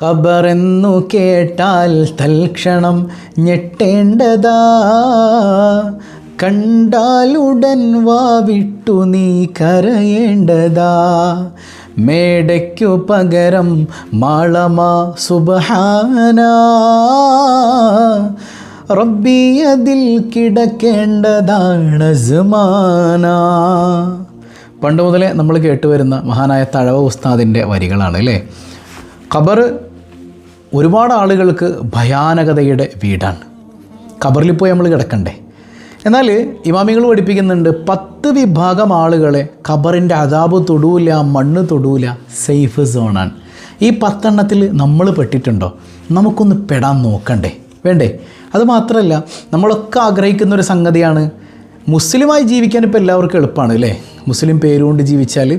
ഖബറെന്നു കേട്ടാൽ തൽക്ഷണം ഞെട്ടേണ്ടതാ, കണ്ടാലുടൻ വാവിട്ടു നീ കരയേണ്ടതാ. മേടയ്ക്കു പകരം മാളമാ സുബ്ഹാനാ, റബ്ബി അതിൽ കിടക്കേണ്ടതാണ് സമാനാ. പണ്ട് മുതലേ നമ്മൾ കേട്ടുവരുന്ന മഹാനായ തഴവ ഉസ്താദിൻ്റെ വരികളാണ് അല്ലേ. ഖബർ ഒരുപാട് ആളുകൾക്ക് ഭയാനകതയുടെ വീടാണ്. ഖബറിൽ പോയി നമ്മൾ കിടക്കണ്ടേ. എന്നാൽ ഇമാമികൾ പഠിപ്പിക്കുന്നുണ്ട് 10 വിഭാഗം ആളുകളെ ഖബറിൻ്റെ അദാബ് തൊടൂല, മണ്ണ് തൊടൂല, സേഫ് സോണാണ്. ഈ 10 എണ്ണത്തിൽ നമ്മൾ പെട്ടിട്ടുണ്ടോ? നമുക്കൊന്ന് പെടാൻ നോക്കണ്ടേ, വേണ്ടേ? അതുമാത്രമല്ല, നമ്മളൊക്കെ ആഗ്രഹിക്കുന്നൊരു സംഗതിയാണ് മുസ്ലിമായി ജീവിക്കാൻ. ഇപ്പോൾ എല്ലാവർക്കും എളുപ്പമാണ് അല്ലേ. മുസ്ലിം പേരുകൊണ്ട് ജീവിച്ചാൽ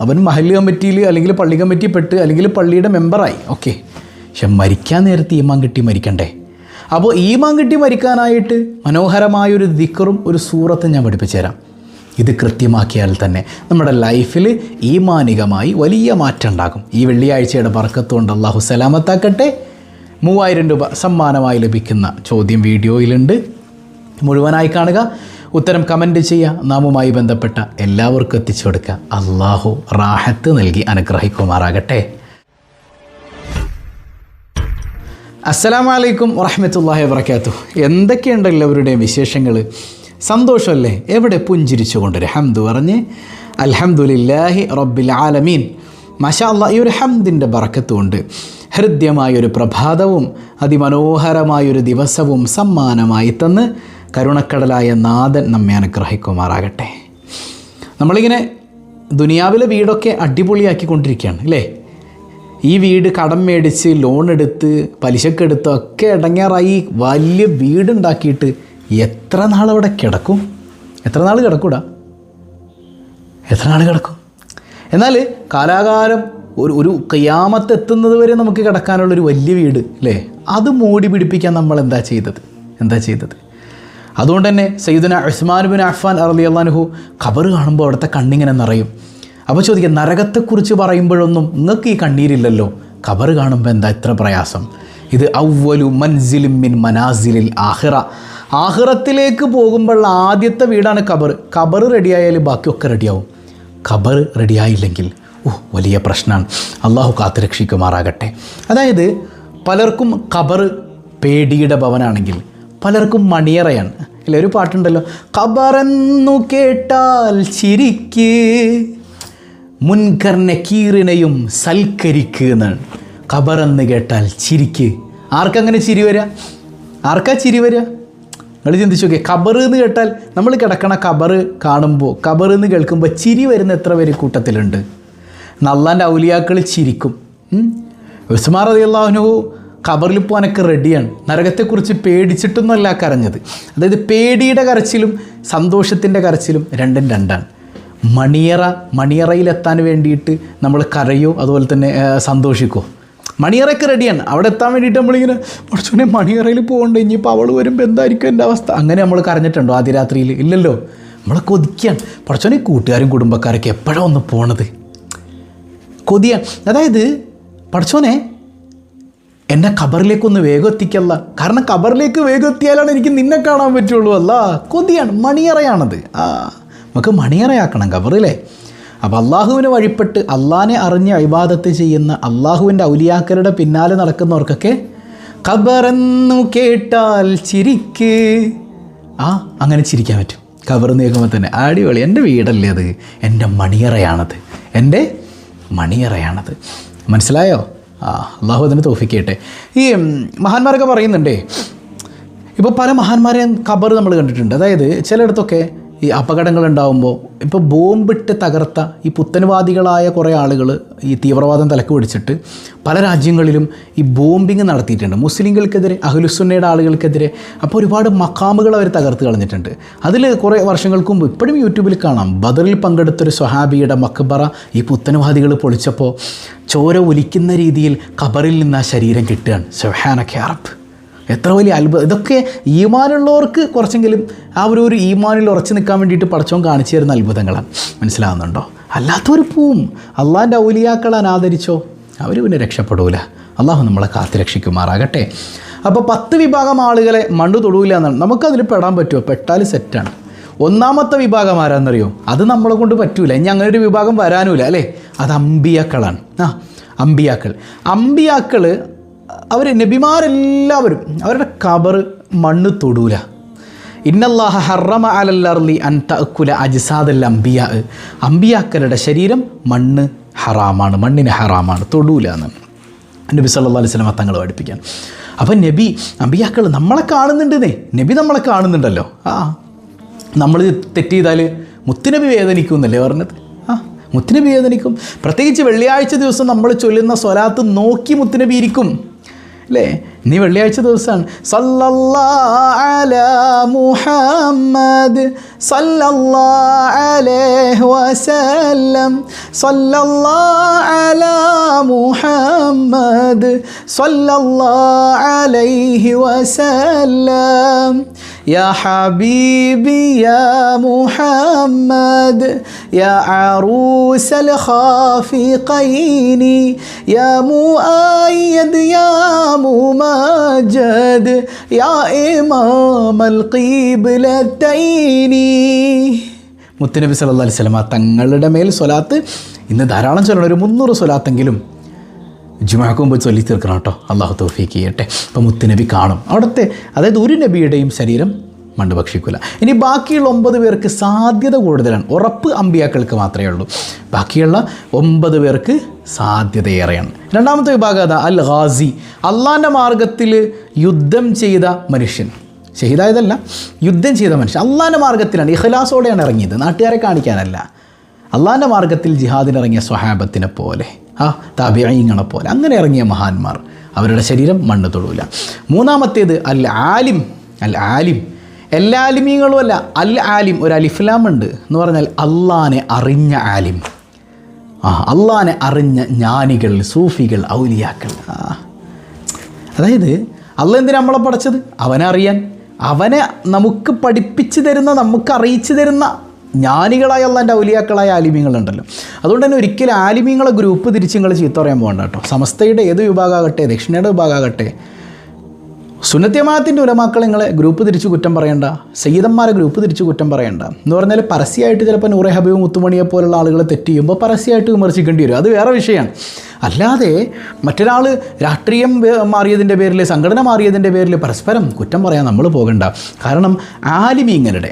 അവൻ മഹല്ല് കമ്മിറ്റിയിൽ അല്ലെങ്കിൽ പള്ളി കമ്മിറ്റി പെട്ട് അല്ലെങ്കിൽ പള്ളിയുടെ മെമ്പറായി, ഓക്കെ. പക്ഷെ മരിക്കാൻ നേരത്തെ ഈമാൻ കിട്ടി മരിക്കണ്ടേ. അപ്പോൾ ഈമാൻ കിട്ടി മരിക്കാനായിട്ട് മനോഹരമായൊരു ദിക്റും ഒരു സൂറത്തും ഞാൻ പഠിപ്പിച്ചു തരാം. ഇത് കൃത്യമാക്കിയാൽ തന്നെ നമ്മുടെ ലൈഫിൽ ഈമാനികമായി വലിയ മാറ്റം ഉണ്ടാകും. ഈ വെള്ളിയാഴ്ചയുടെ ബർക്കത്തുകൊണ്ട് അല്ലാഹു സലാമത്താക്കട്ടെ. 3000 രൂപ സമ്മാനമായി ലഭിക്കുന്ന ചോദ്യം വീഡിയോയിലുണ്ട്. മുഴുവനായി കാണുക, ഉത്തരം കമൻറ്റ് ചെയ്യുക, നാമുമായി ബന്ധപ്പെട്ട എല്ലാവർക്കും എത്തിച്ചു കൊടുക്കുക. അല്ലാഹു റാഹത്ത് നൽകി അനുഗ്രഹിക്കുമാറാകട്ടെ. അസ്സലാമു അലൈക്കും വറഹ്മത്തുള്ളാഹി വബറകാതുഹു. എന്തൊക്കെയുണ്ട് എല്ലാവരുടെയും വിശേഷങ്ങൾ? സന്തോഷമല്ലേ? എവിടെ പുഞ്ചിരിച്ചുകൊണ്ടൊരു ഹംദ് പറഞ്ഞ് അൽഹംദുലില്ലാഹി റബ്ബിൽ ആലമീൻ. മാഷാ അല്ലാഹ്, ഈ ഒരു ഹംദിൻ്റെ ബറക്കത്ത് കൊണ്ട് ഹൃദ്യമായൊരു പ്രഭാതവും അതിമനോഹരമായൊരു ദിവസവും സമ്മാനമായി തന്ന് കരുണക്കടലായ നാഥൻ നമ്മെ അനുഗ്രഹിക്കുമാറാകട്ടെ. നമ്മളിങ്ങനെ ദുനിയാവിലെ വീടൊക്കെ അടിപൊളിയാക്കിക്കൊണ്ടിരിക്കുകയാണ് അല്ലേ. ഈ വീട് കടം മേടിച്ച് ലോൺ എടുത്ത് പലിശക്കെടുത്ത് ഒക്കെ ഇടങ്ങേറായി വലിയ വീടുണ്ടാക്കിയിട്ട് എത്ര നാളവിടെ കിടക്കും? എത്ര നാൾ കിടക്കൂടാ? എത്ര നാൾ കിടക്കും? എന്നാൽ കാലാകാലം ഒരു ഖിയാമത്ത് എത്തുന്നത് വരെ നമുക്ക് കിടക്കാനുള്ളൊരു വലിയ വീട് അല്ലേ, അത് മൂടി പിടിപ്പിക്കാൻ നമ്മൾ എന്താ ചെയ്തത്? അതുകൊണ്ട് തന്നെ സയ്യിദുന ഉസ്മാൻ ബിൻ അഫ്ഫാൻ റളിയല്ലാഹു അൻഹു ഖബർ കാണുമ്പോൾ അവിടുത്തെ കണ്ണിങ്ങനെ നിറയും. അപ്പോൾ ചോദിക്കുക, നരകത്തെക്കുറിച്ച് പറയുമ്പോഴൊന്നും നിങ്ങൾക്ക് ഈ കണ്ണീരില്ലല്ലോ, ഖബർ കാണുമ്പോൾ എന്താ ഇത്ര പ്രയാസം? ഇത് അവ്വലു മൻസിലിൻ മിൻ മനാസിലിൽ ആഖിറ, ആഖിറത്തിലേക്ക് പോകുമ്പോഴുള്ള ആദ്യത്തെ വീടാണ് ഖബർ. ഖബർ റെഡിയായാൽ ബാക്കിയൊക്കെ റെഡിയാവും. ഖബർ റെഡിയായില്ലെങ്കിൽ വലിയ പ്രശ്നമാണ്. അള്ളാഹു കാത്തുരക്ഷിക്കുമാറാകട്ടെ. അതായത് പലർക്കും ഖബർ പേടിയുടെ ഭവനാണെങ്കിൽ പലർക്കും മണിയറയാണ് അല്ലേ. ഒരു പാട്ടുണ്ടല്ലോ, ഖബറെന്നു കേട്ടാൽ ചിരിക്ക്, മുൻകർ നക്കീറിനെയും സൽക്കരിക്ക് എന്നാണ്. ഖബറെന്ന് കേട്ടാൽ ചിരിക്ക്. ആർക്കങ്ങനെ ചിരി വരിക? ആർക്കാ ചിരി വരിക? നിങ്ങൾ ചിന്തിച്ചു നോക്കിയേ. ഖബർ എന്ന് കേട്ടാൽ നമ്മൾ കിടക്കണ ഖബർ കാണുമ്പോൾ, ഖബർ എന്ന് കേൾക്കുമ്പോൾ ചിരി വരുന്ന എത്ര പേര് കൂട്ടത്തിലുണ്ട്? അല്ലാഹുവിൻ്റെ ഔലിയാക്കൾ ചിരിക്കും. ഉസ്മാൻ റളിയല്ലാഹു അൻഹു ഖബറിൽ പോകാനൊക്കെ റെഡിയാണ്. നരകത്തെക്കുറിച്ച് പേടിച്ചിട്ടൊന്നുമല്ല കരഞ്ഞത്. അതായത് പേടിയുടെ കരച്ചിലും സന്തോഷത്തിൻ്റെ കരച്ചിലും രണ്ടും രണ്ടാണ്. മണിയറയിലെത്താൻ വേണ്ടിയിട്ട് നമ്മൾ കരയോ അതുപോലെ തന്നെ സന്തോഷിക്കോ? മണിയറയ്ക്ക് റെഡിയാണ്, അവിടെ എത്താൻ വേണ്ടിയിട്ട് നമ്മളിങ്ങനെ കുറച്ചുകൂടെ മണിയറയിൽ പോകണ്ടേ, ഇനിയിപ്പോൾ അവൾ വരുമ്പോൾ എന്തായിരിക്കും എൻ്റെ അവസ്ഥ? അങ്ങനെ നമ്മൾ കരഞ്ഞിട്ടുണ്ടോ ആദ്യ രാത്രിയിൽ? ഇല്ലല്ലോ. നമ്മളെ കൊതിക്കുകയാണ്. കുറച്ചുകൂടെ കൂട്ടുകാരും കുടുംബക്കാരൊക്കെ എപ്പോഴാണ് ഒന്ന് പോണത്, കൊതിയാണ്. അതായത് പഠിച്ചോനെ എന്നെ ഖബറിലേക്കൊന്ന് വേഗം എത്തിക്കല്ല, കാരണം ഖബറിലേക്ക് വേഗം എത്തിയാലാണ് എനിക്ക് നിന്നെ കാണാൻ പറ്റുള്ളൂ. അല്ല, കൊതിയാണ്. മണിയറയാണത്. നമുക്ക് മണിയറയാക്കണം ഖബറിലെ. അപ്പോൾ അള്ളാഹുവിനെ വഴിപ്പെട്ട് അള്ളാഹിനെ അറിഞ്ഞ് ഇബാദത്ത് ചെയ്യുന്ന അള്ളാഹുവിൻ്റെ ഔലിയാക്കളുടെ പിന്നാലെ നടക്കുന്നവർക്കൊക്കെ ഖബറെന്നു കേട്ടാൽ ചിരിക്ക്. അങ്ങനെ ചിരിക്കാൻ പറ്റും. ഖബർ കേൾക്കുമ്പോൾ തന്നെ അടിപൊളി, എൻ്റെ വീടല്ലേ അത്, എൻ്റെ മണിയറയാണത്. മനസ്സിലായോ? അള്ളാഹു അതിന് തൗഫീഖ് ചെയ്യട്ടെ. ഈ മഹാന്മാരൊക്കെ പറയുന്നുണ്ടേ, ഇപ്പോൾ പല മഹാന്മാരെയും ഖബർ നമ്മൾ കണ്ടിട്ടുണ്ട്. അതായത് ചിലയിടത്തൊക്കെ ഈ അപകടങ്ങൾ ഉണ്ടാകുമ്പോൾ, ഇപ്പോൾ ബോംബിട്ട് തകർത്ത ഈ പുത്തൻവാദികളായ കുറേ ആളുകൾ ഈ തീവ്രവാദം തലക്ക് പിടിച്ചിട്ട് പല രാജ്യങ്ങളിലും ഈ ബോംബിങ് നടത്തിയിട്ടുണ്ട് മുസ്ലിങ്ങൾക്കെതിരെ, അഹ്ലുസുന്നയുടെ ആളുകൾക്കെതിരെ. അപ്പോൾ ഒരുപാട് മഖാമുകൾ അവർ തകർത്ത് കളഞ്ഞിട്ടുണ്ട്. അതിൽ കുറേ വർഷങ്ങൾക്ക് മുമ്പ് ഇപ്പോഴും യൂട്യൂബിൽ കാണാം, ബദറിൽ പങ്കെടുത്തൊരു സ്വഹാബിയുടെ മക്ബറ ഈ പുത്തൻവാദികൾ പൊളിച്ചപ്പോൾ ചോര ഒലിക്കുന്ന രീതിയിൽ ഖബറിൽ നിന്ന് ആ ശരീരം കിട്ടുകയാണ്. സുബ്ഹാനക യാ റബ്ബ്, എത്ര വലിയ അത്ഭുതം! ഇതൊക്കെ ഈമാനുള്ളവർക്ക് കുറച്ചെങ്കിലും ആ ഒരു ഈമാനിൽ ഉറച്ചു നിൽക്കാൻ വേണ്ടിയിട്ട് പടച്ചോൻ കാണിച്ചു തരുന്ന അത്ഭുതങ്ങളാണ്. മനസ്സിലാവുന്നുണ്ടോ? അല്ലാത്തവർ പോവും. അള്ളാഹിൻ്റെ ഔലിയാക്കളെ അനാദരിച്ചോ, അവർ പിന്നെ രക്ഷപ്പെടൂല. അള്ളാഹു നമ്മളെ കാത്ത് രക്ഷിക്കുമാറാകട്ടെ. അപ്പോൾ 10 വിഭാഗം ആളുകളെ മണ്ണ് തൊടൂല എന്നാണ്. നമുക്കതിൽ പെടാൻ പറ്റുമോ? പെട്ടാൽ സെറ്റാണ്. ഒന്നാമത്തെ വിഭാഗം ആരാന്നറിയോ? അത് നമ്മളെ കൊണ്ട് പറ്റൂല. ഇനി അങ്ങനെ ഒരു വിഭാഗം വരാനുമില്ല അല്ലേ? അത് അമ്പിയാക്കളാണ്. അമ്പിയാക്കൾ അവർ നബിമാരെല്ലാവരും അവരുടെ ഖബർ മണ്ണ് തൊടൂല. ഇന്നല്ലാഹ ഹറമ അലൽ അർളി അൻ തഅക്കുല അജ്സാദൽ അംബിയാ. അമ്പിയാക്കളുടെ ശരീരം മണ്ണ് ഹറാമാണ്, മണ്ണിന് ഹറാമാണ്, തൊടൂല എന്ന് നബി സല്ലല്ലാഹു അലൈഹി വസല്ലം തങ്ങൾ പഠിപ്പിക്കാൻ. അപ്പം അമ്പിയാക്കൾ നമ്മളെ കാണുന്നുണ്ടെന്നേ, നബി നമ്മളെ കാണുന്നുണ്ടല്ലോ. നമ്മൾ തെറ്റ് ചെയ്താൽ മുത്തുനബി വേദനിക്കും എന്നല്ലേ പറഞ്ഞത്? മുത്തുനബി വേദനിക്കും. പ്രത്യേകിച്ച് വെള്ളിയാഴ്ച ദിവസം നമ്മൾ ചൊല്ലുന്ന സ്വലാത്ത് നോക്കി മുത്തുനബി ഇരിക്കും അല്ലേ? നീ വെള്ളിയാഴ്ച ദിവസമാണ് സല്ലല്ലാഹു അലാ മുഹമ്മദ് സല്ലല്ലാഹു അലൈഹി വസല്ലം സല്ലല്ലാഹു അലാ മുഹമ്മദ് സല്ലല്ലാഹു അലൈഹി വസല്ലം يا حبيبي يا محمد يا عروس الخافقين يا مؤيد يا ممجد يا إمام القبلتين. മുത്തുനബി സല്ലല്ലാഹു അലൈഹി വസല്ലം തങ്ങളുടെ മേൽ സ്വലാത്ത് ഇന്ന് ധാരാളം ചൊല്ലണം. ഒരു 300 സ്വലാത്തെങ്കിലും ജുമാക്ക് മുമ്പ് ചൊല്ലി തീർക്കണം കേട്ടോ. അള്ളാഹു തൗഫീഖ് ചെയ്യട്ടെ. അപ്പോൾ മുത്തുനബി കാണും അവിടുത്തെ, അതായത് ഒരു നബിയുടെയും ശരീരം മണ്ണ് ഭക്ഷിക്കില്ല. ഇനി ബാക്കിയുള്ള 9 പേർക്ക് സാധ്യത കൂടുതലാണ്. ഉറപ്പ് അമ്പിയാക്കൾക്ക് മാത്രമേ ഉള്ളൂ. ബാക്കിയുള്ള 9 പേർക്ക് സാധ്യതയേറെയാണ്. രണ്ടാമത്തെ വിഭാഗം അതാ അൽ ഗാസി, അള്ളാൻ്റെ മാർഗത്തിൽ യുദ്ധം ചെയ്ത മനുഷ്യൻ. ഷഹീദായതല്ല, യുദ്ധം ചെയ്ത മനുഷ്യൻ അള്ളാൻ്റെ മാർഗത്തിലാണ്, ഇഖ്ലാസോടെയാണ് ഇറങ്ങിയത്, നാട്ടുകാരെ കാണിക്കാനല്ല. അള്ളാൻ്റെ മാർഗത്തിൽ ജിഹാദിനിറങ്ങിയ സ്വഹാബത്തിനെ പോലെ, താബിഈങ്ങളെ പോലെ അങ്ങനെ ഇറങ്ങിയ മഹാന്മാർ, അവരുടെ ശരീരം മണ്ണ് തൊടൂല. മൂന്നാമത്തേത് അൽ ആലിം. എല്ലാ ആലിമീങ്ങളും അല്ല, അൽ ആലിം. ഒരു അലിഫ്ലാം ഉണ്ട് എന്ന് പറഞ്ഞാൽ അള്ളാനെ അറിഞ്ഞ ആലിം. അള്ളാനെ അറിഞ്ഞ ജ്ഞാനികൾ, സൂഫികൾ, ഔലിയാക്കൾ. അതായത് അള്ളാഹ് എന്തിനാ നമ്മളെ പഠിച്ചത്? അവനെ അറിയാൻ, അവനെ നമുക്ക് പഠിപ്പിച്ചു തരുന്ന, നമുക്ക് അറിയിച്ചു തരുന്ന ജ്ഞാനികളായ അള്ളാൻ്റെ ഔലിയാക്കളായ ആലിമീങ്ങളുണ്ടല്ലോ. അതുകൊണ്ട് തന്നെ ഒരിക്കലും ആലിമീങ്ങളെ ഗ്രൂപ്പ് തിരിച്ച് നിങ്ങൾ ചീത്ത പറയാൻ പോകണ്ട കേട്ടോ. സമസ്തയുടെ ഏത് വിഭാഗമാകട്ടെ, ദക്ഷിണയുടെ വിഭാഗമാകട്ടെ, സുന്നത്ത് ജമാഅത്തിൻ്റെ ഉലമാക്കൾ നിങ്ങളെ ഗ്രൂപ്പ് തിരിച്ച് കുറ്റം പറയണ്ട, സയ്യിദന്മാരെ ഗ്രൂപ്പ് തിരിച്ച് കുറ്റം പറയണ്ട. എന്ന് പറഞ്ഞാൽ പരസ്യമായിട്ട് ചിലപ്പോൾ നൂറെ ഹബീബ് മുത്തുമണിയെ പോലുള്ള ആളുകൾ തെറ്റ് ചെയ്യുമ്പോൾ പരസ്യമായിട്ട് വിമർശിക്കേണ്ടി വരും. അത് വേറെ വിഷയമാണ്. അല്ലാതെ മറ്റൊരാൾ രാഷ്ട്രീയം മാറിയതിൻ്റെ പേരിൽ, സംഘടന മാറിയതിൻ്റെ പേരിൽ പരസ്പരം കുറ്റം പറയാൻ നമ്മൾ പോകണ്ട. കാരണം ആലിമീങ്ങളുടെ,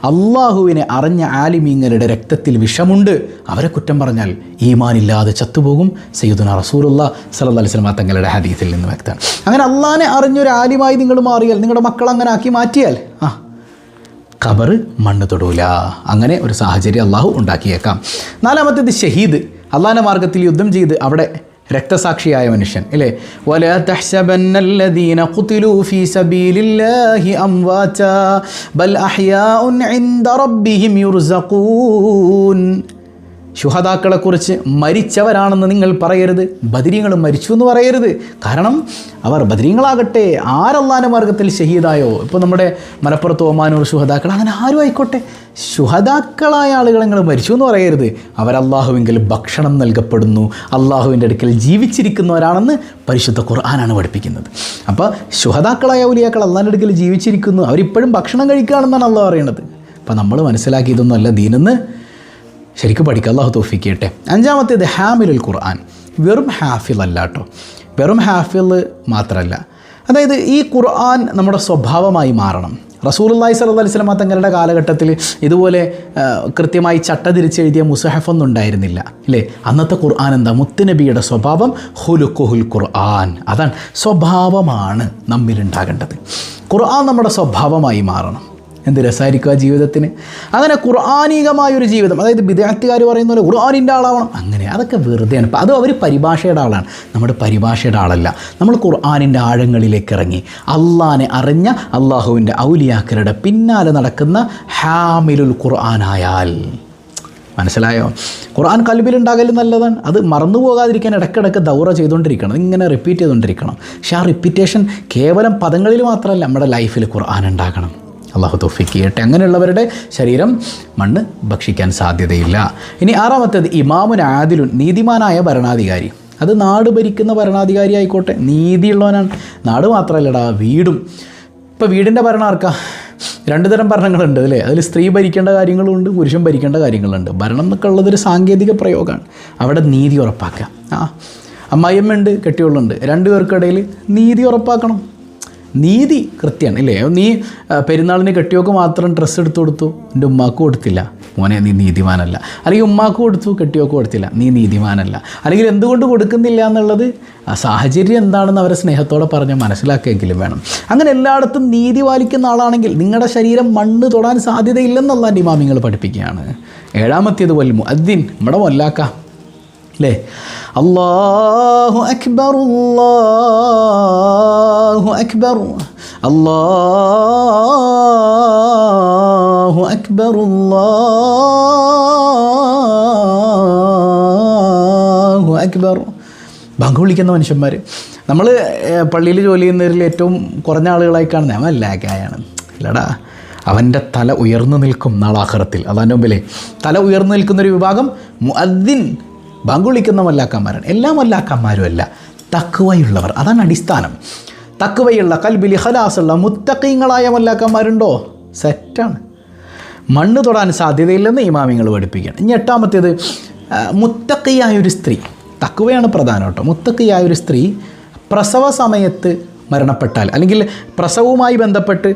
അള്ളാഹുവിനെ അറിഞ്ഞ ആലിമീങ്ങളുടെ രക്തത്തിൽ വിഷമുണ്ട്. അവരെ കുറ്റം പറഞ്ഞാൽ ഈമാനില്ലാതെ ചത്തുപോകും. സയ്യിദുനാ റസൂലുള്ളാഹി സ്വല്ലല്ലാഹു അലൈഹി വസല്ലം തങ്ങളുടെ ഹദീസിൽ നിന്ന് വ്യക്തമാണ്. അങ്ങനെ അള്ളാഹിനെ അറിഞ്ഞൊരു ആലിമായി നിങ്ങൾ മാറിയാൽ, നിങ്ങളുടെ മക്കൾ അങ്ങനെ ആക്കി മാറ്റിയാൽ ഖബർ മണ്ണ് തൊടൂല. അങ്ങനെ ഒരു സാഹചര്യം അള്ളാഹു ഉണ്ടാക്കിയേക്കാം. നാലാമത്തേത് ഷഹീദ്, അള്ളാഹിൻ്റെ മാർഗത്തിൽ യുദ്ധം ചെയ്ത് അവിടെ രക്തസാക്ഷിയായ മനുഷ്യൻ ഇല്ലേ? വലാ തഹ്സബന്നല്ലദീന ഖുതിലൂ ഫീ സബീലില്ലാഹി അംവാതാ ബൽ അഹ്യാഉൻ ഇൻദ റബ്ബിഹിം യുർസഖൂൻ. ശുഹദാക്കളെക്കുറിച്ച് മരിച്ചവരാണെന്ന് നിങ്ങൾ പറയരുത്, ബദരീങ്ങളും മരിച്ചു എന്ന് പറയരുത്. കാരണം അവർ ബദരീങ്ങളാകട്ടെ, ആരല്ലാൻ്റെ മാർഗത്തിൽ ഷഹീദായോ, ഇപ്പോൾ നമ്മുടെ മലപ്പുറത്ത് ഒമാനൂർ ശുഹദാക്കൾ, അങ്ങനെ ആരും ആയിക്കോട്ടെ, ശുഹദാക്കളായ ആളുകൾ നിങ്ങൾ മരിച്ചു എന്ന് പറയരുത്. അവരല്ലാഹുവിങ്കിൽ ഭക്ഷണം നൽകപ്പെടുന്നു, അള്ളാഹുവിൻ്റെ അടുക്കൽ ജീവിച്ചിരിക്കുന്നവരാണെന്ന് പരിശുദ്ധ ഖുർആനാണ് പഠിപ്പിക്കുന്നത്. അപ്പോൾ ശുഹദാക്കളായ ഔലിയാക്കൾ അള്ളാഹിൻ്റെ അടുക്കൽ ജീവിച്ചിരിക്കുന്നു, അവരിപ്പോഴും ഭക്ഷണം കഴിക്കുകയാണെന്നാണ് അള്ളാഹ് പറയുന്നത്. അപ്പോൾ നമ്മൾ മനസ്സിലാക്കി ഇതൊന്നുമല്ല ദീനെന്ന് ശരിക്കും പഠിക്കുക. അള്ളാഹു തൗഫീഖ് ചെയ്യട്ടെ. അഞ്ചാമത്തേത് ഹാമിലുൽ ഖുർആൻ. വെറും ഹാഫിൽ അല്ല കേട്ടോ, വെറും ഹാഫിൽ മാത്രമല്ല. അതായത് ഈ ഖുർആൻ നമ്മുടെ സ്വഭാവമായി മാറണം. റസൂലുള്ളാഹി സ്വല്ലല്ലാഹു അലൈഹി വസല്ലം തങ്ങളുടെ കാലഘട്ടത്തിൽ ഇതുപോലെ കൃത്യമായി ചട്ട തിരിച്ചെഴുതിയ മുസഹഫൊന്നും ഉണ്ടായിരുന്നില്ല അല്ലേ? അന്നത്തെ ഖുർആൻ എന്താ? മുത്തുനബിയുടെ സ്വഭാവം, ഹുലുഖുൽ ഖുർആൻ. അതാണ് സ്വഭാവമാണ് നമ്മിലുണ്ടാകേണ്ടത്. ഖുർആൻ നമ്മുടെ സ്വഭാവമായി മാറണം. എന്ത് രസമായിരിക്കും ആ ജീവിതത്തിന്. അങ്ങനെ ഖുർആാനികമായൊരു ജീവിതം, അതായത് ബിദ്അത്തുകാർ പറയുന്ന പോലെ ഖുർആനിൻ്റെ ആളാവണം, അങ്ങനെ അതൊക്കെ വെറുതെയാണ്. അത് അവർ പരിഭാഷയുടെ ആളാണ്, നമ്മുടെ പരിഭാഷയുടെ ആളല്ല. നമ്മൾ ഖുർആനിൻ്റെ ആഴങ്ങളിലേക്ക് ഇറങ്ങി അള്ളാനെ അറിഞ്ഞ അള്ളാഹുവിൻ്റെ ഔലിയാക്കളുടെ പിന്നാലെ നടക്കുന്ന ഹാമിലുൽ ഖുർആനായാൽ, മനസ്സിലായോ? ഖുർആൻ കൽബിലുണ്ടാകലും നല്ലതാണ്. അത് മറന്നു പോകാതിരിക്കാൻ ഇടയ്ക്കിടയ്ക്ക് ദൗറ ചെയ്തുകൊണ്ടിരിക്കണം, ഇങ്ങനെ റിപ്പീറ്റ് ചെയ്തുകൊണ്ടിരിക്കണം. പക്ഷേ ആ റിപ്പീറ്റേഷൻ കേവലം പദങ്ങളിൽ മാത്രമല്ല, നമ്മുടെ ലൈഫിൽ ഖുർആൻ ഉണ്ടാകണം. അള്ളാഹു തൗഫീഖ് ചെയ്യട്ടെ. അങ്ങനെയുള്ളവരുടെ ശരീരം മണ്ണ് ഭക്ഷിക്കാൻ സാധ്യതയില്ല. ഇനി ആറാമത്തേത് ഇമാമുൻ ആദിലുൻ, നീതിമാനായ ഭരണാധികാരി. അത് നാട് ഭരിക്കുന്ന ഭരണാധികാരി ആയിക്കോട്ടെ, നീതിയുള്ളവനാണ്. നാട് മാത്രമല്ലടാ, വീടും. ഇപ്പോൾ വീടിൻ്റെ ഭരണം ആർക്കാ? 2 തരം ഭരണങ്ങളുണ്ട് അല്ലേ? അതിൽ സ്ത്രീ ഭരിക്കേണ്ട കാര്യങ്ങളുണ്ട്, പുരുഷൻ ഭരിക്കേണ്ട കാര്യങ്ങളുണ്ട്. ഭരണം എന്നൊക്കെ ഉള്ളതൊരു സാങ്കേതിക പ്രയോഗമാണ്. അവിടെ നീതി ഉറപ്പാക്കുക. അമ്മായിയമ്മയുണ്ട്, കെട്ടിയോളുണ്ട്, 2 പേർക്കിടയിൽ നീതി ഉറപ്പാക്കണം. നീതി കൃത്യമാണ് ഇല്ലേ? നീ പെരുന്നാളിന് കെട്ടിയോക്ക് മാത്രം ഡ്രസ്സ് എടുത്തു കൊടുത്തു, എൻ്റെ ഉമ്മാക്ക് കൊടുത്തില്ല, മോനെ നീ നീതിമാനല്ല. അല്ലെങ്കിൽ ഉമ്മാക്ക് കൊടുത്തു, കെട്ടിയോക്ക് കൊടുത്തില്ല, നീ നീതിമാനല്ല. അല്ലെങ്കിൽ എന്തുകൊണ്ട് കൊടുക്കുന്നില്ല എന്നുള്ളത് ആ സാഹചര്യം എന്താണെന്ന് അവരെ സ്നേഹത്തോടെ പറഞ്ഞ് മനസ്സിലാക്കിയെങ്കിലും വേണം. അങ്ങനെ എല്ലായിടത്തും നീതി പാലിക്കുന്ന ആളാണെങ്കിൽ നിങ്ങളുടെ ശരീരം മണ്ണ് തൊടാൻ സാധ്യതയില്ലെന്നുള്ള ഇമാമിങ്ങൾ പഠിപ്പിക്കുകയാണ്. 7-ാമത്തേത് വൽ മുഅദ്ദിൻ, നമ്മുടെ മൊല്ലാക്ക അല്ലേ? അല്ലാഹു അക്ബർ അല്ലാഹു അക്ബർ അല്ലാഹു അക്ബർ അല്ലാഹു അക്ബർ. ബാങ്ക് വിളിക്കുന്ന മനുഷ്യന്മാർ. നമ്മൾ പള്ളിയിൽ ജോലി ചെയ്യുന്നവരിൽ ഏറ്റവും കുറഞ്ഞ ആളുകളായി കാണുന്നത് അവൻ ലാഗായാണ്. ഇല്ലടാ, അവൻ്റെ തല ഉയർന്നു നിൽക്കും നാളെ ആഖിറത്തിൽ. അതാൻ്റെ മുമ്പിലെ തല ഉയർന്നു നിൽക്കുന്നൊരു വിഭാഗം മുഅദ്ദിൻ, ബാങ്ക് വിളിക്കുന്ന മല്ലാക്കന്മാരാണ്. എല്ലാ മല്ലാക്കന്മാരും അല്ല, തഖ്വയുള്ളവർ. അതാണ് അടിസ്ഥാനം. തഖ്വയുള്ള ഖൽബിൽ ഖലാസുള്ള മുത്തഖീങ്ങളായ മല്ലാക്കന്മാരുണ്ടോ? സെറ്റാണ്. മണ്ണ് തൊടാൻ സാധ്യതയില്ലെന്ന് ഇമാമിങ്ങൾ പഠിപ്പിക്കുകയാണ്. ഇനി 8-ാമത്തേത് മുത്തഖിയായൊരു സ്ത്രീ. തഖ്വയാണ് പ്രധാനം കേട്ടോ. മുത്തഖിയായൊരു സ്ത്രീ പ്രസവ സമയത്ത് മരണപ്പെട്ടാൽ, അല്ലെങ്കിൽ പ്രസവവുമായി ബന്ധപ്പെട്ട്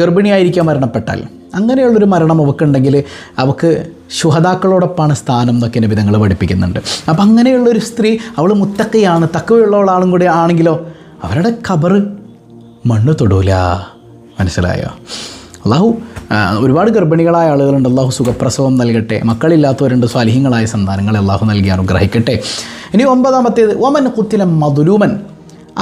ഗർഭിണിയായിരിക്കാൻ മരണപ്പെട്ടാൽ, അങ്ങനെയുള്ളൊരു മരണം അവൾക്കുണ്ടെങ്കിൽ അവൾക്ക് ശുഹദാക്കളോടൊപ്പമാണ് സ്ഥാനം എന്നൊക്കെ നബിതങ്ങൾ പഠിപ്പിക്കുന്നുണ്ട്. അപ്പം അങ്ങനെയുള്ളൊരു സ്ത്രീ, അവൾ മുത്തഖിയാണ്, തഖ്വയുള്ളവളാളും കൂടി ആണെങ്കിലോ അവരുടെ ഖബർ മണ്ണ് തൊടൂല. മനസ്സിലായോ? അള്ളാഹു ഒരുപാട് ഗർഭിണികളായ ആളുകളുണ്ട്, അള്ളാഹു സുഖപ്രസവം നൽകട്ടെ. മക്കളില്ലാത്തവരുണ്ട്, സ്വാലിഹീങ്ങളായ സന്താനങ്ങളെ അള്ളാഹു നൽകി അനുഗ്രഹിക്കട്ടെ. ഇനി 9-ാമത്തേത് വമൻ ഖുത്തില മദ്ലൂമൻ,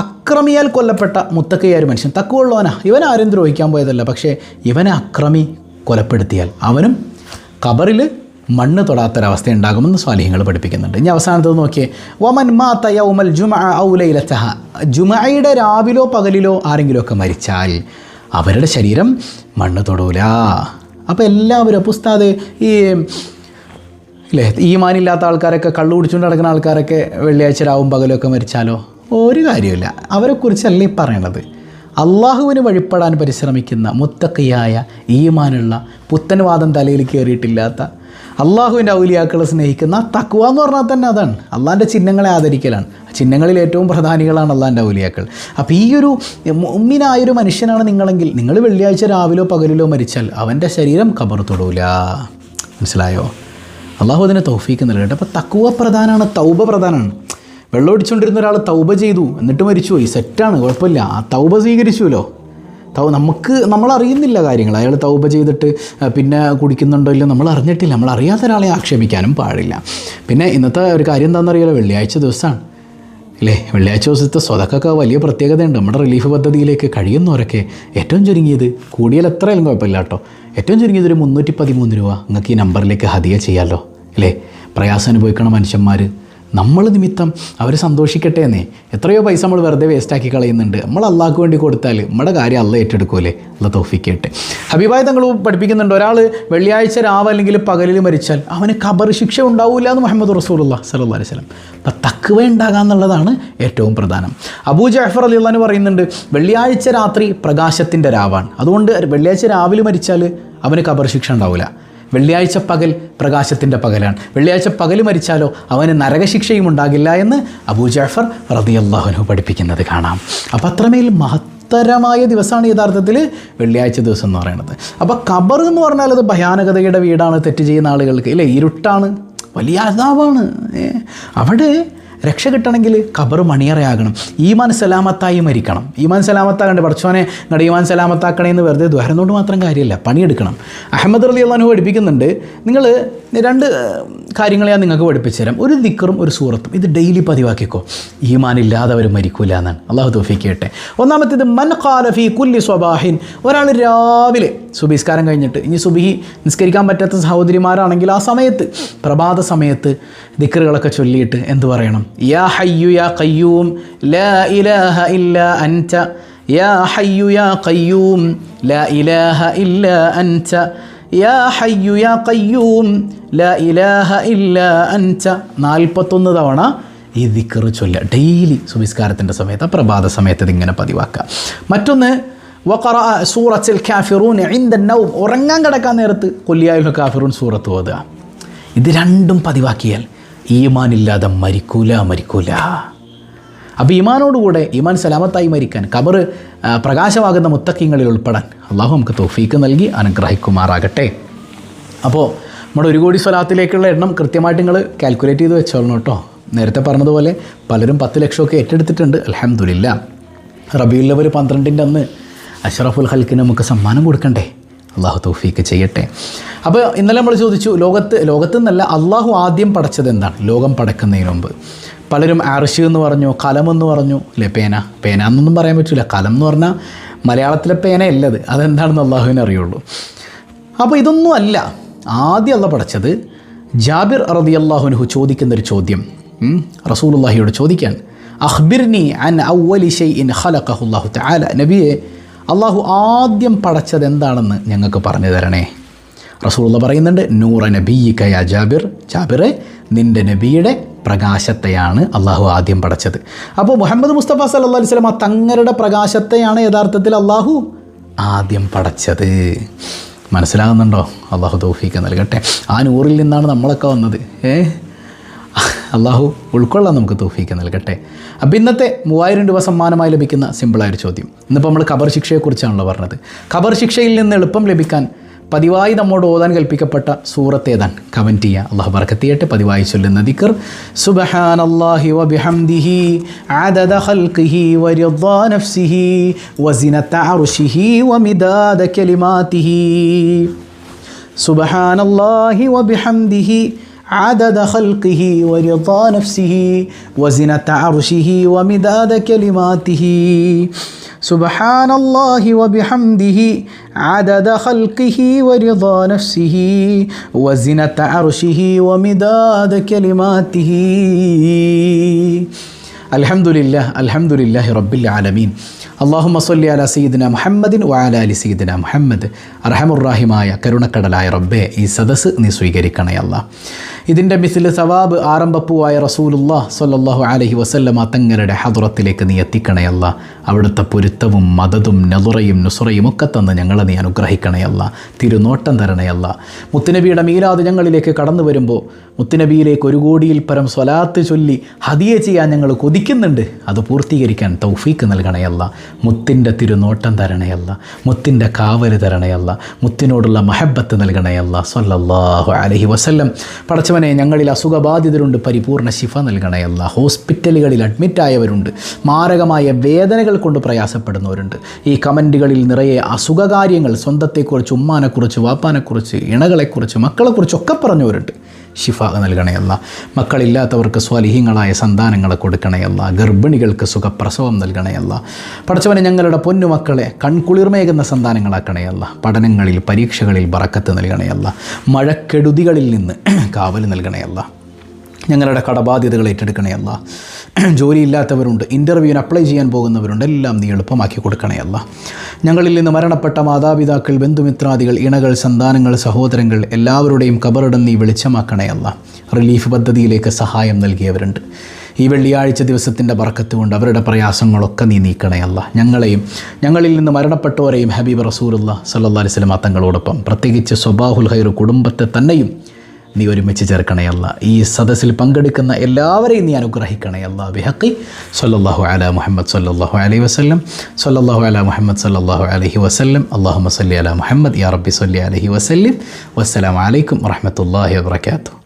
അക്രമിയാൽ കൊല്ലപ്പെട്ട മുത്തഖിയായ ഒരു മനുഷ്യൻ. തഖ്വയുള്ളവനാ, ഇവൻ ആരും ദ്രോഹിക്കാൻ പോയതല്ല, പക്ഷേ ഇവനെ അക്രമി കൊലപ്പെടുത്തിയാൽ അവനും ഖബറിൽ മണ്ണ് തൊടാത്തൊരവസ്ഥ ഉണ്ടാകുമെന്ന് സ്വാലിഹ്യങ്ങൾ പഠിപ്പിക്കുന്നുണ്ട്. ഇനി അവസാനത്തത് നോക്കിയേ, വമൻ മാത യൗമൽ ജുമഅ ഔ ലൈലതഹ, ജുമഅയുടെ രാവിലോ പകലിലോ ആരെങ്കിലുമൊക്കെ മരിച്ചാൽ അവരുടെ ശരീരം മണ്ണ് തൊടൂല. അപ്പോൾ എല്ലാവരും, അപ്പോൾ ഉസ്താദ് ഈ ഇല്ലേ ഈമാനില്ലാത്ത ആൾക്കാരൊക്കെ, കള്ളു കുടിച്ചുകൊണ്ട് നടക്കുന്ന ആൾക്കാരൊക്കെ വെള്ളിയാഴ്ച രാവും പകലൊക്കെ മരിച്ചാലോ? ഒരു കാര്യമില്ല. അവരെക്കുറിച്ചല്ല ഈ പറയണത്. അള്ളാഹുവിന് വഴിപ്പെടാൻ പരിശ്രമിക്കുന്ന മുത്തഖിയായ ഈമാനുള്ള, പുത്തൻവാദം തലയിൽ കയറിയിട്ടില്ലാത്ത, അള്ളാഹുവിൻ്റെ ഔലിയാക്കളെ സ്നേഹിക്കുന്ന തഖ്വ എന്ന് പറഞ്ഞാൽ തന്നെ അതാണ്. അള്ളാഹിൻ്റെ ചിഹ്നങ്ങളെ ആദരിക്കലാണ്. ചിഹ്നങ്ങളിൽ ഏറ്റവും പ്രധാനികളാണ് അള്ളാഹിൻ്റെ ഔലിയാക്കൾ. അപ്പോൾ ഈ ഒരു മുഅ്മിനായൊരു മനുഷ്യനാണ് നിങ്ങളെങ്കിൽ, നിങ്ങൾ വെള്ളിയാഴ്ച രാവിലോ പകലിലോ മരിച്ചാൽ അവൻ്റെ ശരീരം ഖബർ തൊടൂല. മനസ്സിലായോ? അള്ളാഹു അതിനെ തൗഫീക്ക് നൽകട്ടെ. അപ്പോൾ തഖ്വ പ്രധാനമാണ്, തൗബ പ്രധാനമാണ്. വെള്ളം ഒടിച്ചുകൊണ്ടിരുന്ന ഒരാൾ തൗബ ചെയ്തു എന്നിട്ട് മരിച്ചുപോയി, സെറ്റാണ്, കുഴപ്പമില്ല. ആ തൗബ സ്വീകരിച്ചുവല്ലോ. നമ്മളറിയുന്നില്ല കാര്യങ്ങൾ. അയാൾ തൗബ ചെയ്തിട്ട് പിന്നെ കുടിക്കുന്നുണ്ടോ ഇല്ലോ നമ്മൾ അറിഞ്ഞിട്ടില്ല. നമ്മൾ അറിയാത്ത ഒരാളെ ആക്ഷേപിക്കാനും പാടില്ല. പിന്നെ ഇന്നത്തെ ഒരു കാര്യം എന്താണെന്നറിയാലോ, വെള്ളിയാഴ്ച ദിവസമാണ് അല്ലേ? വെള്ളിയാഴ്ച ദിവസത്തെ സ്വതക്കൊക്കെ വലിയ പ്രത്യേകതയുണ്ട്. നമ്മുടെ റിലീഫ് പദ്ധതിയിലേക്ക് കഴിയുന്നവരൊക്കെ ഏറ്റവും ചുരുങ്ങിയത്, കൂടിയാൽ എത്രയായാലും കുഴപ്പമില്ല കേട്ടോ, ഏറ്റവും ചുരുങ്ങിയത് ഒരു 313 രൂപ നിങ്ങൾക്ക് ഈ നമ്പറിലേക്ക് ഹദിയ ചെയ്യാമല്ലോ അല്ലേ? പ്രയാസം അനുഭവിക്കണ മനുഷ്യന്മാർ, നമ്മൾ നിമിത്തം അവർ സന്തോഷിക്കട്ടെ എന്നേ. എത്രയോ പൈസ നമ്മൾ വെറുതെ വേസ്റ്റാക്കി കളയുന്നുണ്ട്. നമ്മൾ അള്ളാഹ്ക്ക് വേണ്ടി കൊടുത്താൽ നമ്മുടെ കാര്യം അള്ളാഹ് ഏറ്റെടുക്കുമല്ലേ? അള്ളാഹ് തൗഫീഖ്. ഹബീബായ തങ്ങൾ പഠിപ്പിക്കുന്നുണ്ട്, ഒരാൾ വെള്ളിയാഴ്ച രാവ് അല്ലെങ്കിൽ പകലിൽ മരിച്ചാൽ അവന് ഖബർ ശിക്ഷ ഉണ്ടാവില്ല എന്ന് മുഹമ്മദ് റസൂലുള്ളാഹി സ്വല്ലല്ലാഹു അലൈഹി വസല്ലം. അപ്പം തഖ്വ ഉണ്ടാകുക എന്നുള്ളതാണ് ഏറ്റവും പ്രധാനം. അബൂ ജഅഫർ റളിയല്ലാഹു അൻഹു പറയുന്നുണ്ട്, വെള്ളിയാഴ്ച രാത്രി പ്രകാശത്തിൻ്റെ രാവാണ്, അതുകൊണ്ട് വെള്ളിയാഴ്ച രാവിലെ മരിച്ചാൽ അവന് ഖബർ ശിക്ഷ ഉണ്ടാവില്ല. വെള്ളിയാഴ്ച പകൽ പ്രകാശത്തിൻ്റെ പകലാണ്, വെള്ളിയാഴ്ച പകൽ മരിച്ചാലോ അവന് നരകശിക്ഷയും ഉണ്ടാകില്ല എന്ന് അബൂ ജഅഫർ റളിയല്ലാഹു അൻഹു പഠിപ്പിക്കുന്നത് കാണാം. അപ്പോൾ അത്രമേൽ മഹത്തരമായ ദിവസമാണ് യഥാർത്ഥത്തിൽ വെള്ളിയാഴ്ച ദിവസം എന്ന് പറയുന്നത്. അപ്പോൾ ഖബർ എന്ന് പറഞ്ഞാൽ അത് ഭയാനകതയുടെ വീടാണ് തെറ്റ് ചെയ്യുന്ന ആളുകൾക്ക് ഇല്ലേ, ഇരുട്ടാണ്, വലിയ അദാബാണ്. അവിടെ രക്ഷ കിട്ടണമെങ്കിൽ ഖബർ മണിയറയാകണം. ഈമാൻ സലാമത്തായി മരിക്കണം. ഈമാൻ സലാമത്താകണ്ടേ, പഠിച്ചോനെ നിങ്ങളുടെ ഈമാൻ സലാമത്താക്കണേ എന്ന് വെറുതെ ദ്വാരനോട് മാത്രം കാര്യമില്ല, പണിയെടുക്കണം. അഹമ്മദ് റളിയല്ലാഹു അൻഹു പഠിപ്പിക്കുന്നുണ്ട്, നിങ്ങൾ 2 കാര്യങ്ങളെ ഞാൻ നിങ്ങൾക്ക് പഠിപ്പിച്ചു തരാം, ഒരു ദിക്റും ഒരു സൂറത്തും. ഇത് ഡെയിലി പതിവാക്കിക്കോ, ഈമാനില്ലാതെ അവർ മരിക്കൂല എന്നാണ്. അള്ളാഹു തൗഫീഖ് ചെയ്യട്ടെ. ഒന്നാമത്തേത് മൻ ഖാല ഫീ കുല്ലി സ്വബാഹിൻ, ഒരാൾ രാവിലെ സുബഹിസ്കാരം കഴിഞ്ഞിട്ട്, ഇനി സുബഹി നിസ്കരിക്കാൻ പറ്റാത്ത സഹോദരിമാരാണെങ്കിൽ ആ സമയത്ത്, പ്രഭാത സമയത്ത് ദിക്റുകളൊക്കെ ചൊല്ലിയിട്ട് എന്ത് പറയണം? യാ ഹയ്യു യാ ഖയ്യൂം ലാ ഇലാഹ ഇല്ലാ അൻത, യാ ഹയ്യു യാ ഖയ്യൂം ലാ ഇലാഹ ഇല്ലാ അൻത, യാ ഹയ്യു യാ ഖയ്യൂം ലാ ഇലാഹ ഇല്ലാ അൻത. 41 തവണ ഈ ദിക്ർ ചൊല്ലുക ഡെയിലി സുബഹിസ്കാരത്തിൻ്റെ സമയത്ത്, പ്രഭാത സമയത്ത് ഇതിങ്ങനെ പതിവാക്കുക. മറ്റൊന്ന് വഖറഅ സൂറത്തുൽ കാഫിറൂൻ ഇൻദ നൗം, ഉറങ്ങാൻ കിടക്കാൻ നേരത്ത് ഖുൽ യാ അയ്യുഹൽ കാഫിറൂൻ സൂറത്ത് ഓതുക. ഇത് രണ്ടും പതിവാക്കിയാൽ ഈമാനില്ലാതെ മരിക്കൂല. അപ്പോൾ ഈമാനോടുകൂടെ ഈമാൻ സലാമത്തായി മരിക്കാൻ, ഖബർ പ്രകാശമാകുന്ന മുത്തഖീങ്ങളിൽ ഉൾപ്പെടാൻ അള്ളാഹു നമുക്ക് തൗഫീക്ക് നൽകി അനുഗ്രഹിക്കുമാറാകട്ടെ. അപ്പോൾ നമ്മുടെ 1 കോടി സ്വലാത്തിലേക്കുള്ള എണ്ണം കൃത്യമായിട്ട് നിങ്ങൾ കാൽക്കുലേറ്റ് ചെയ്ത് വെച്ചോളണം കേട്ടോ. നേരത്തെ പറഞ്ഞതുപോലെ പലരും 10 ലക്ഷമൊക്കെ ഏറ്റെടുത്തിട്ടുണ്ട്. അൽഹംദുലില്ലാ. റബീഉൽ അവ്വൽ 12-ൻ്റെ അന്ന് അഷ്റഫുൽ ഖൽക്കിന് നമുക്ക് സമ്മാനം കൊടുക്കണ്ടേ? അള്ളാഹു തൗഫീക്ക് ചെയ്യട്ടെ. അപ്പോൾ ഇന്നലെ നമ്മൾ ചോദിച്ചു, ലോകത്ത് നിന്നല്ല അള്ളാഹു ആദ്യം പടച്ചത് എന്താണ്? ലോകം പടക്കുന്നതിന് മുമ്പ് പലരും അർശ് എന്ന് പറഞ്ഞു, കലമെന്ന് പറഞ്ഞു, അല്ലേ? പേന എന്നൊന്നും പറയാൻ പറ്റില്ല. കലം എന്ന് പറഞ്ഞാൽ മലയാളത്തിലെ പേന അല്ലത്, അതെന്താണെന്ന് അള്ളാഹുവിനെ അറിയുള്ളൂ. അപ്പോൾ ഇതൊന്നും അല്ല. ആദ്യം അള്ളാഹു പടച്ചത്. ജാബിർ റളിയല്ലാഹു അൻഹു ചോദിക്കുന്നൊരു ചോദ്യം റസൂലുള്ളാഹിയോട് ചോദിക്കാൻ, അഖ്ബിർനി അൻ അവ്വലി ഷൈഇൻ ഖലഖഹു അല്ലാഹു തആല, നബിയെ അള്ളാഹു ആദ്യം പടച്ചത് എന്താണെന്ന് ഞങ്ങൾക്ക് പറഞ്ഞു തരണേ. റസൂലുള്ളാഹി പറയുന്നുണ്ട്, നൂറ നബിയിക യാ ജാബിർ, ജാബിറെ നിൻ്റെ നബിയുടെ പ്രകാശത്തെയാണ് അള്ളാഹു ആദ്യം പടച്ചത്. അപ്പോൾ മുഹമ്മദ് മുസ്തഫ സല്ലല്ലാഹു അലൈഹി വസല്ലം തങ്ങളുടെ പ്രകാശത്തെയാണ് യഥാർത്ഥത്തിൽ അള്ളാഹു ആദ്യം പടച്ചത്. മനസ്സിലാകുന്നുണ്ടോ? അള്ളാഹു തൗഫീക്ക് നൽകട്ടെ. ആ നൂറിൽ നിന്നാണ് നമ്മളൊക്കെ വന്നത്. അള്ളാഹു ഉൾക്കൊള്ളാൻ നമുക്ക് തൗഫീക്ക് നൽകട്ടെ. അപ്പോൾ ഇന്നത്തെ 3000 രൂപ സമ്മാനമായി ലഭിക്കുന്ന സിമ്പിളായൊരു ചോദ്യം. ഇന്നിപ്പോൾ നമ്മൾ ഖബർ ശിക്ഷയെക്കുറിച്ചാണല്ലോ പറഞ്ഞത്. ഖബർ ശിക്ഷയിൽ നിന്ന് എളുപ്പം ലഭിക്കാൻ പതിവായി നമ്മോട് ഓതാൻ കൽപ്പിക്കപ്പെട്ട സൂറത്ത് ഏതാൻ? കമൻറ്റ് ചെയ്യുക. അള്ളാഹു ബറക്കത്ത് ചെയ്യട്ടെ. പതിവായി ചൊല്ലുന്ന ദിക്ർ സുബ്ഹാനല്ലാഹി വബിഹംദിഹി അദദ ഖൽഖിഹി വറിദ്വാ നഫ്സിഹി വസിനത അർശിഹി വമിദാദ കലിമാതിഹി. സുബ്ഹാനല്ലാഹി വബിഹംദിഹി عدد خلقه ورضا نفسه وزنة عرشه ومداد كلماته. سبحان الله وبحمده عدد خلقه ورضا نفسه وزنة عرشه ومداد كلماته. الحمد لله رب العالمين. اللهم صل على سيدنا محمد وعلى آل سيدنا محمد. അർഹമുറാഹിമായ കരുണക്കടലായ റബ്ബേ, ഈ സദസ്സ് നീ സ്വീകരിക്കണേ അല്ലാ. ഇതിൻ്റെ മിസ്ല് സവാബ് ആരംഭപ്പൂവായ റസൂലുള്ളാഹ് സ്വല്ലല്ലാഹു അലൈഹി വസല്ലമ തങ്ങളുടെ ഹദ്റത്തിലേക്ക് നീ എത്തിക്കണേ അല്ലാ. അവിടുത്തെ പൊരുത്തവും മദതും നളുറയും നുസ്റയും ഒക്കെ തന്ന് ഞങ്ങളെ നീ അനുഗ്രഹിക്കണേ അല്ലാ. തിരുനോട്ടം തരണേ അല്ലാ. മുത്തുനബിയുടെ മീലാദ് ഞങ്ങളിലേക്ക് കടന്നു വരുമ്പോൾ മുത്തുനബിയിലേക്ക് 1 കോടിയിൽ പരം സ്വലാത്ത് ചൊല്ലി ഹദിയ ചെയ്യാൻ ഞങ്ങൾ കൊതിക്കുന്നുണ്ട്. അത് പൂർത്തീകരിക്കാൻ തൗഫീക്ക് നൽകണേ അല്ലാ. മുത്തിൻ്റെ തിരുനോട്ടം തരണേ അല്ലാ. മുത്തിൻ്റെ കാവൽ തരണേ അല്ലാ. മുത്തിനോടുള്ള മഹബത്ത് നൽകണേ അല്ലാ. സ്വല്ലല്ലാഹു അലൈഹി വസല്ലം. പടച്ചവനെ, ഞങ്ങളിൽ അസുഖബാധിതരുണ്ട്, പരിപൂർണ്ണ ശിഫ നൽകണേ അല്ലാ. ഹോസ്പിറ്റലുകളിൽ അഡ്മിറ്റായവരുണ്ട്, മാരകമായ വേദനകൾ കൊണ്ട് പ്രയാസപ്പെടുന്നവരുണ്ട്. ഈ കമൻറ്റുകളിൽ നിറയെ അസുഖകാര്യങ്ങൾ, സ്വന്തത്തെക്കുറിച്ച്, ഉമ്മാനെക്കുറിച്ച്, വാപ്പാനെക്കുറിച്ച്, ഇണകളെക്കുറിച്ച്, മക്കളെക്കുറിച്ചൊക്കെ പറഞ്ഞവരുണ്ട്. ഷിഫ നൽകണേ അല്ലാ. മക്കളില്ലാത്തവർക്ക് സ്വാലിഹീങ്ങളായ സന്താനങ്ങളെ കൊടുക്കണേ അല്ലാ. ഗർഭിണികൾക്ക് സുഖപ്രസവം നൽകണേ അല്ലാ. പടച്ചവനെ, ഞങ്ങളുടെ പൊന്നുമക്കളെ കൺകുളിർമേകുന്ന സന്താനങ്ങളാക്കണേ അല്ലാ. പഠനങ്ങളിൽ, പരീക്ഷകളിൽ ബറക്കത്ത് നൽകണേ അല്ലാ. മഴക്കെടുതികളിൽ നിന്ന് കാവൽ നൽകണേ അല്ലാ. ഞങ്ങളുടെ കടബാധ്യതകൾ ഏറ്റെടുക്കണേ അല്ലാ. ജോലിയില്ലാത്തവരുണ്ട്, ഇൻ്റർവ്യൂവിന് അപ്ലൈ ചെയ്യാൻ പോകുന്നവരുണ്ട്, എല്ലാം നീ എളുപ്പമാക്കി കൊടുക്കണേ അല്ലാ. ഞങ്ങളിൽ നിന്ന് മരണപ്പെട്ട മാതാപിതാക്കൾ, ബന്ധുമിത്രാദികൾ, ഇണകൾ, സന്താനങ്ങൾ, സഹോദരങ്ങൾ എല്ലാവരുടെയും ഖബറിടം നീ വെളിച്ചമാക്കണേ അല്ലാ. റിലീഫ് പദ്ധതിയിലേക്ക് സഹായം നൽകിയവരുണ്ട്. ഈ വെള്ളിയാഴ്ച ദിവസത്തിൻ്റെ ബർക്കത്ത് കൊണ്ട് അവരുടെ പ്രയാസങ്ങളൊക്കെ നീ നീക്കണേ അല്ലാ. ഞങ്ങളെയും ഞങ്ങളിൽ നിന്ന് മരണപ്പെട്ടവരെയും ഹബീബ് റസൂലുള്ളാഹി സ്വല്ലല്ലാഹു അലൈഹി വസല്ലം തങ്ങളോടൊപ്പം, പ്രത്യേകിച്ച് സ്വബാഹുൽ ഖൈർ കുടുംബത്തെ തന്നെയും നീ ഒരുമിച്ച് ചേർക്കണേ അല്ലാ. ഈ സദസ്സിൽ പങ്കെടുക്കുന്ന എല്ലാവരെയും നീ അനുഗ്രഹിക്കണേ അല്ലാ. ബിഹഖി സ്വല്ലല്ലാഹു അലാ മുഹമ്മദ് സ്വല്ലല്ലാഹു അലൈഹി വസല്ലം. സ്വല്ലല്ലാഹു അലാ മുഹമ്മദ് സ്വല്ലല്ലാഹു അലൈഹി വസല്ലം. അല്ലാഹുമ്മ സ്വല്ലി അലാ മുഹമ്മദ് യാ റബ്ബി സ്വല്ലി അലൈഹി വസല്ലം. വസ്സലാമു അലൈക്കും വറഹ്മത്തുള്ളാഹി വബറകാതുഹു.